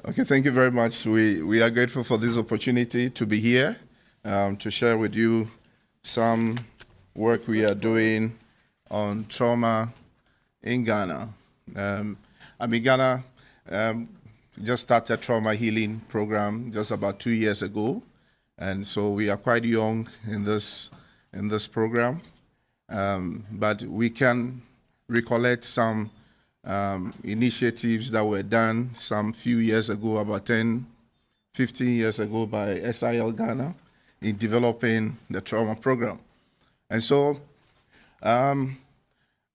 Okay, thank you very much. We are grateful for this opportunity to be here, to share with you some work we are doing on trauma in Ghana. I'm in Ghana, just started a trauma healing program just about 2 years ago, and so we are quite young in this program, but we can recollect some initiatives that were done some few years ago, about 10, 15 years ago by SIL Ghana in developing the trauma program. And so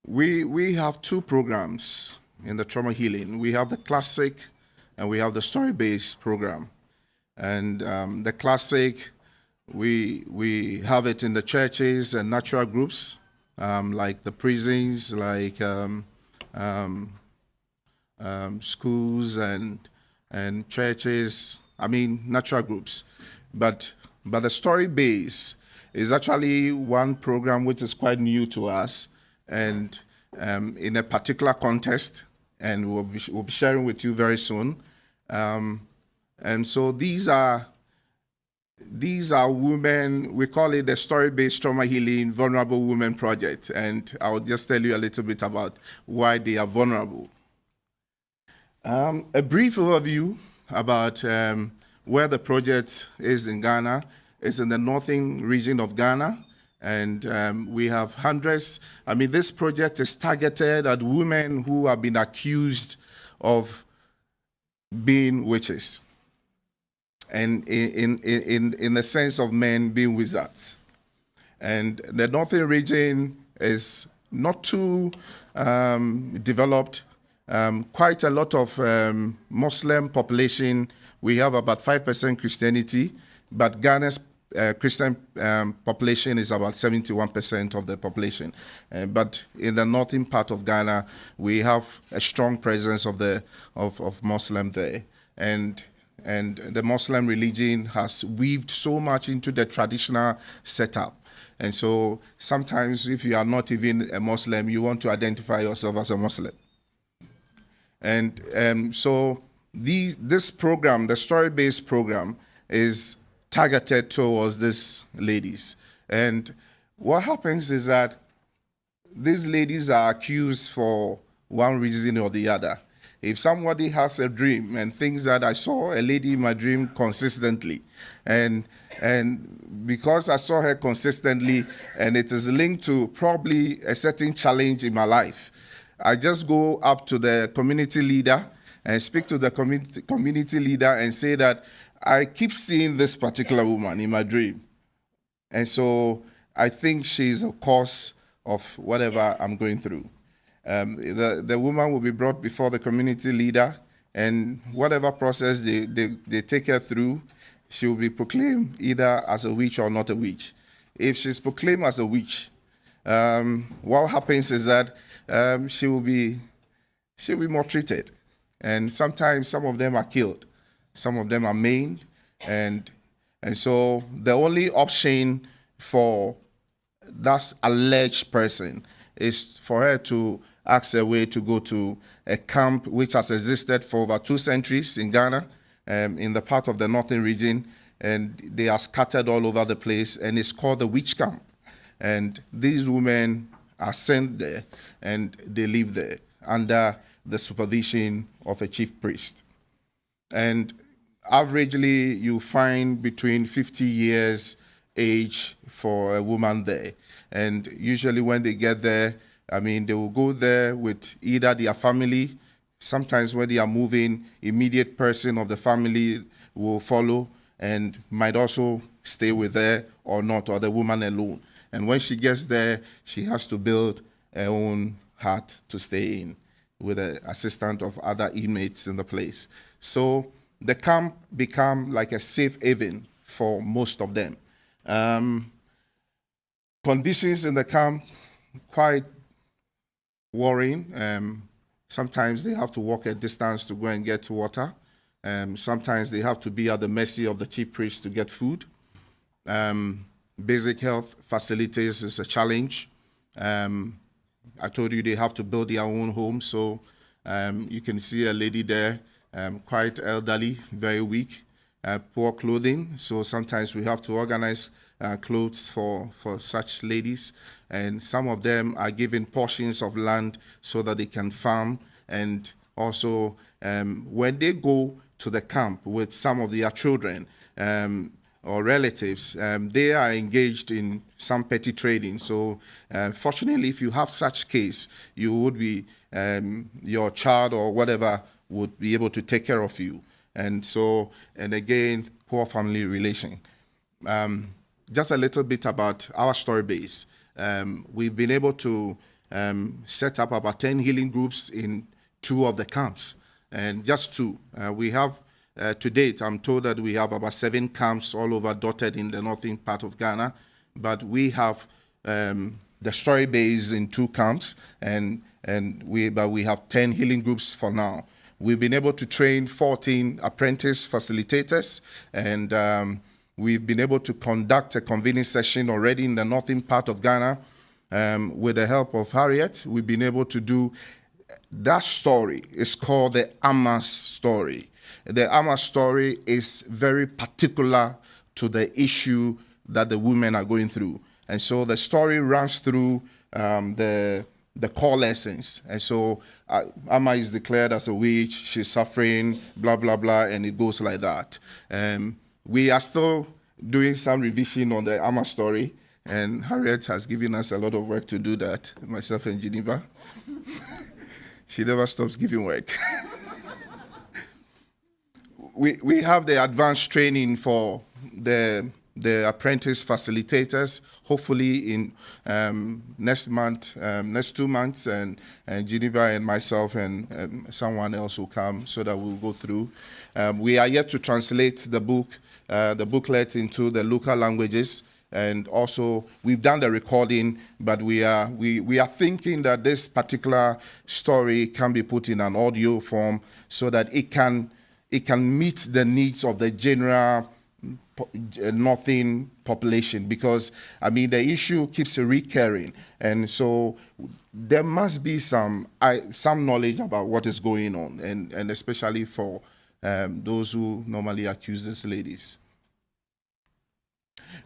we have two programs in the trauma healing. We have the classic and we have the story-based program. And the classic, we have it in the churches and natural groups, like the prisons, like schools and churches, natural groups. But the story base is actually one program which is quite new to us and in a particular context, and we'll be sharing with you very soon. And so these are women, we call it the Story-Based Trauma Healing Vulnerable Women Project. And I'll just tell you a little bit about why they are vulnerable. A brief overview about where the project is in Ghana. It's in the northern region of Ghana. And we have hundreds. This project is targeted at women who have been accused of being witches, and in the sense of men being wizards. And the northern region is not too developed. Quite a lot of Muslim population. We have about 5% Christianity, but Ghana's Christian population is about 71% of the population. But in the northern part of Ghana, we have a strong presence of Muslim there. And the Muslim religion has weaved so much into the traditional setup. And so sometimes if you are not even a Muslim, you want to identify yourself as a Muslim. And so this program, the story-based program, is targeted towards these ladies. And what happens is that these ladies are accused for one reason or the other. If somebody has a dream and thinks that I saw a lady in my dream consistently, and because I saw her consistently and it is linked to probably a certain challenge in my life, I just go up to the community leader and speak to the community leader and say that I keep seeing this particular woman in my dream. And so I think she's a cause of whatever I'm going through. The woman will be brought before the community leader, and whatever process they take her through, she will be proclaimed either as a witch or not a witch. If she's proclaimed as a witch, what happens is that she will be maltreated. And sometimes some of them are killed. Some of them are maimed. And so the only option for that alleged person is for her to ask her way to go to a camp which has existed for over 2 centuries in Ghana, in the part of the northern region, and they are scattered all over the place, and it's called the witch camp. And these women are sent there, and they live there under the supervision of a chief priest. And averagely, you find between 50 years age for a woman there. And usually when they get there, they will go there with either their family. Sometimes when they are moving, immediate person of the family will follow and might also stay with her or not, or the woman alone. And when she gets there, she has to build her own hut to stay in with the assistance of other inmates in the place. So the camp become like a safe haven for most of them. Conditions in the camp, quite worrying. Sometimes they have to walk a distance to go and get water. Sometimes they have to be at the mercy of the chief priest to get food. Basic health facilities is a challenge. I told you they have to build their own home. So you can see a lady there quite elderly, very weak, poor clothing. So sometimes we have to organize clothes for such ladies. And some of them are given portions of land so that they can farm. And also, when they go to the camp with some of their children, or relatives, they are engaged in some petty trading. So fortunately, if you have such case, you would be, your child or whatever would be able to take care of you. And so, and again, poor family relation. Just a little bit about our story base. We've been able to set up about 10 healing groups in 2 of the camps. And just 2. We have to date, I'm told that we have about 7 camps all over dotted in the northern part of Ghana, but we have the story base in 2 camps, but we have 10 healing groups for now. We've been able to train 14 apprentice facilitators, and we've been able to conduct a convening session already in the northern part of Ghana with the help of Harriet. We've been able to do that story. It's called the Amas story. The Amma story is very particular to the issue that the women are going through. And so the story runs through the core lessons. And so Amma is declared as a witch, she's suffering, blah, blah, blah, and it goes like that. We are still doing some revision on the Amma story, and Harriet has given us a lot of work to do that, myself and Geneva. She never stops giving work. We have the advanced training for the apprentice facilitators, hopefully in next 2 months, and Geneva and myself and someone else will come so that we'll go through. We are yet to translate the booklet into the local languages, and also we've done the recording, but we are thinking that this particular story can be put in an audio form so that it can meet the needs of the general northern population, because I mean the issue keeps recurring, and so there must be some knowledge about what is going on, and especially for those who normally accuse these ladies.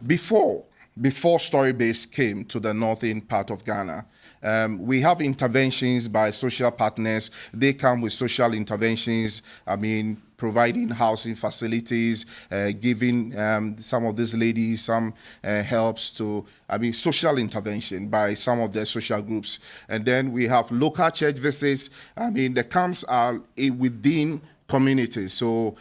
Before Storybase came to the northern part of Ghana, we have interventions by social partners. They come with social interventions, I mean, providing housing facilities, giving some of these ladies some helps to, I mean, social intervention by some of their social groups. And then we have local church visits. I mean, the camps are within communities. So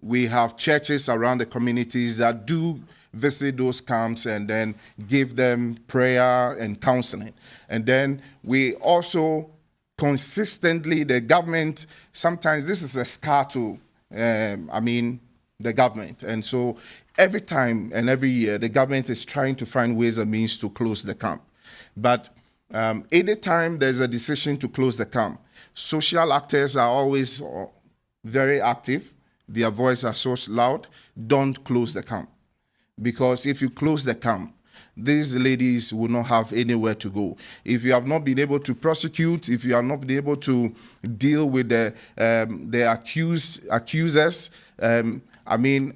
we have churches around the communities that do visit those camps and then give them prayer and counseling. And then we also consistently, the government, sometimes this is a scar to, the government. And so every time and every year, the government is trying to find ways and means to close the camp. But anytime there's a decision to close the camp, social actors are always very active. Their voices are so loud, don't close the camp. Because if you close the camp, these ladies will not have anywhere to go. If you have not been able to prosecute, if you have not been able to deal with the accusers,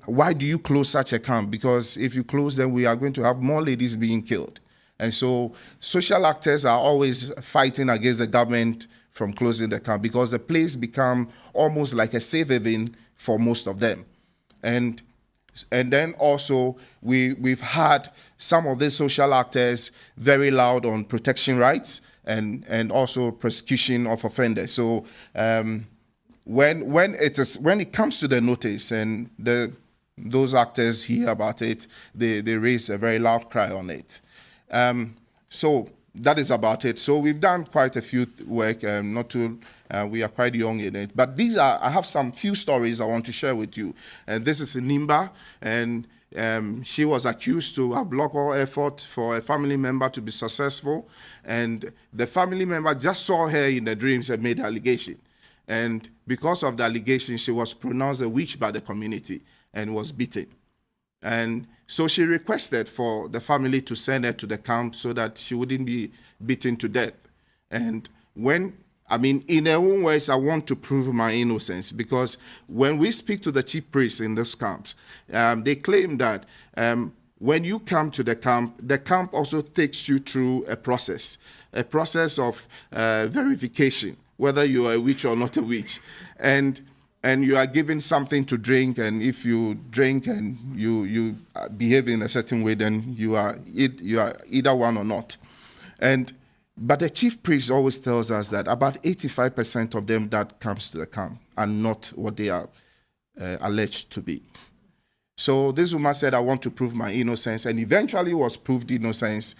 why do you close such a camp? Because if you close them, we are going to have more ladies being killed. And so social actors are always fighting against the government from closing the camp, because the place become almost like a safe haven for most of them. And then also we've had some of these social actors very loud on protection rights and also prosecution of offenders. So when it comes to the notice and those actors hear about it, they raise a very loud cry on it. So that is about it. So we've done quite a few work, we are quite young in it. But I have some few stories I want to share with you. And this is Nimba, and she was accused to have blocked all effort for a family member to be successful. And the family member just saw her in the dreams and made the allegation. And because of the allegation, she was pronounced a witch by the community and was beaten. And so she requested for the family to send her to the camp so that she wouldn't be beaten to death. And when I mean, in their own words, I want to prove my innocence, because when we speak to the chief priests in this camp, they claim that when you come to the camp also takes you through a process of verification, whether you are a witch or not a witch, and you are given something to drink, and if you drink and you behave in a certain way, then you are either one or not. But the chief priest always tells us that about 85% of them that comes to the camp are not what they are alleged to be. So this woman said, I want to prove my innocence, and eventually was proved innocent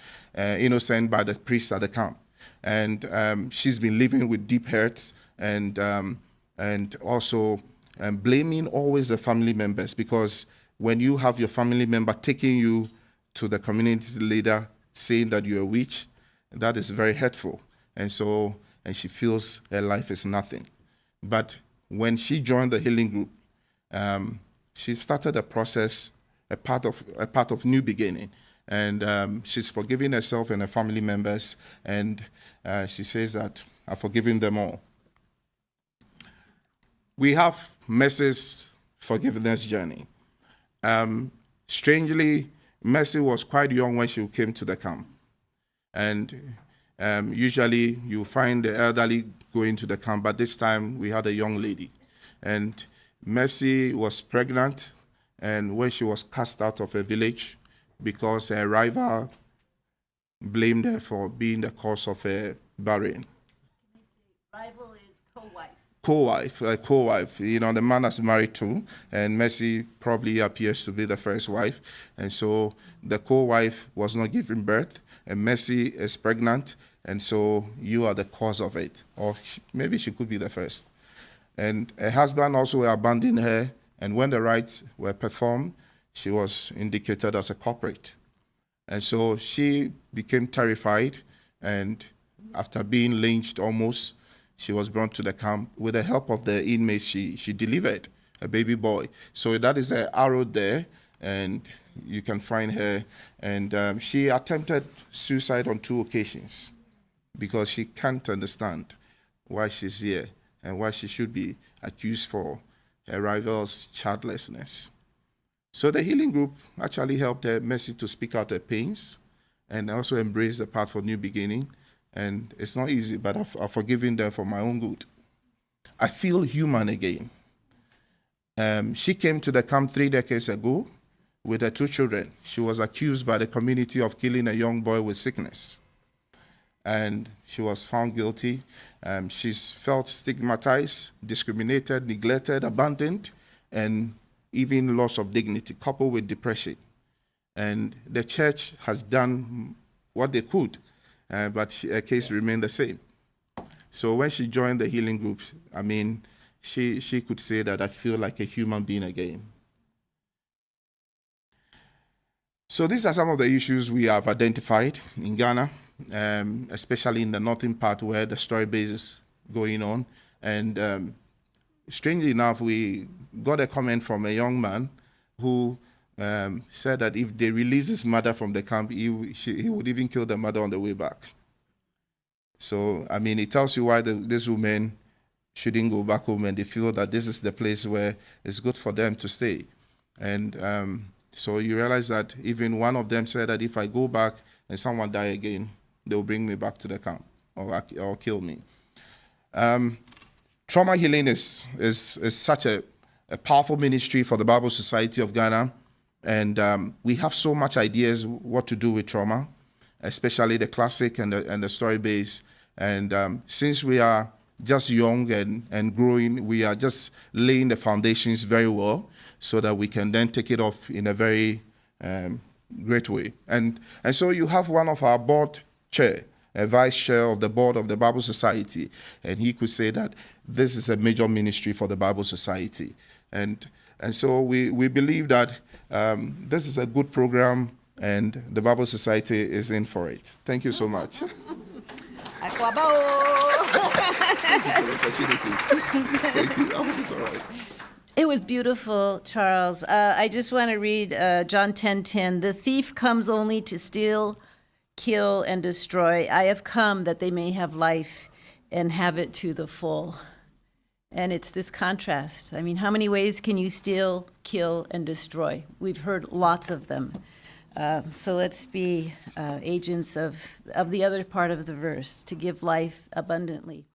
by the priest at the camp. And she's been living with deep hurts, and also blaming always the family members, because when you have your family member taking you to the community leader saying that you're a witch, that is very hurtful. And she feels her life is nothing. But when she joined the healing group, she started a process, a part of new beginning. And she's forgiving herself and her family members, and she says that I've forgiven them all. We have Mercy's forgiveness journey. Strangely, Mercy was quite young when she came to the camp. And usually you find the elderly going to the camp, but this time we had a young lady. And Mercy was pregnant, and when she was cast out of a village because her rival blamed her for being the cause of her burying. Rival is co-wife. Co-wife. You know, the man has married too, and Mercy probably appears to be the first wife. And so the co-wife was not giving birth, and Mercy is pregnant, and so you are the cause of it. Or maybe she could be the first. And her husband also abandoned her, and when the rites were performed, she was indicated as a culprit. And so she became terrified, and after being lynched almost, she was brought to the camp. With the help of the inmates, she delivered a baby boy. So that is an arrow there, and you can find her. And she attempted suicide on 2 occasions because she can't understand why she's here and why she should be accused for her rival's childlessness. So the healing group actually helped her, Mercy, to speak out her pains and also embrace the path for new beginning. And it's not easy, but I've forgiven them for my own good. I feel human again. She came to the camp 3 decades ago with her 2 children. She was accused by the community of killing a young boy with sickness. And she was found guilty. She's felt stigmatized, discriminated, neglected, abandoned, and even loss of dignity, coupled with depression. And the church has done what they could, but her case remained the same. So when she joined the healing group, I mean, she could say that I feel like a human being again. So these are some of the issues we have identified in Ghana, especially in the northern part where the story base is going on. And strangely enough, we got a comment from a young man who said that if they release his mother from the camp, he would even kill the mother on the way back. So, I mean, it tells you why these women shouldn't go back home, and they feel that this is the place where it's good for them to stay. And so you realize that even one of them said that if I go back and someone die again, they'll bring me back to the camp or kill me. Trauma healing is such a powerful ministry for the Bible Society of Ghana. And we have so much ideas what to do with trauma, especially the classic and the story base. And since we are just young and growing, we are just laying the foundations very well so that we can then take it off in a very great way. And so you have one of our board chair, a vice chair of the board of the Bible Society, and he could say that this is a major ministry for the Bible Society. And so we believe that this is a good program, and the Bible Society is in for it. Thank you so much. Thank you for the opportunity. Thank you. I hope it's all right. It was beautiful, Charles. I just want to read John 10:10. The thief comes only to steal, kill, and destroy. I have come that they may have life and have it to the full. And it's this contrast. I mean, how many ways can you steal, kill, and destroy? We've heard lots of them. So let's be agents of the other part of the verse, to give life abundantly.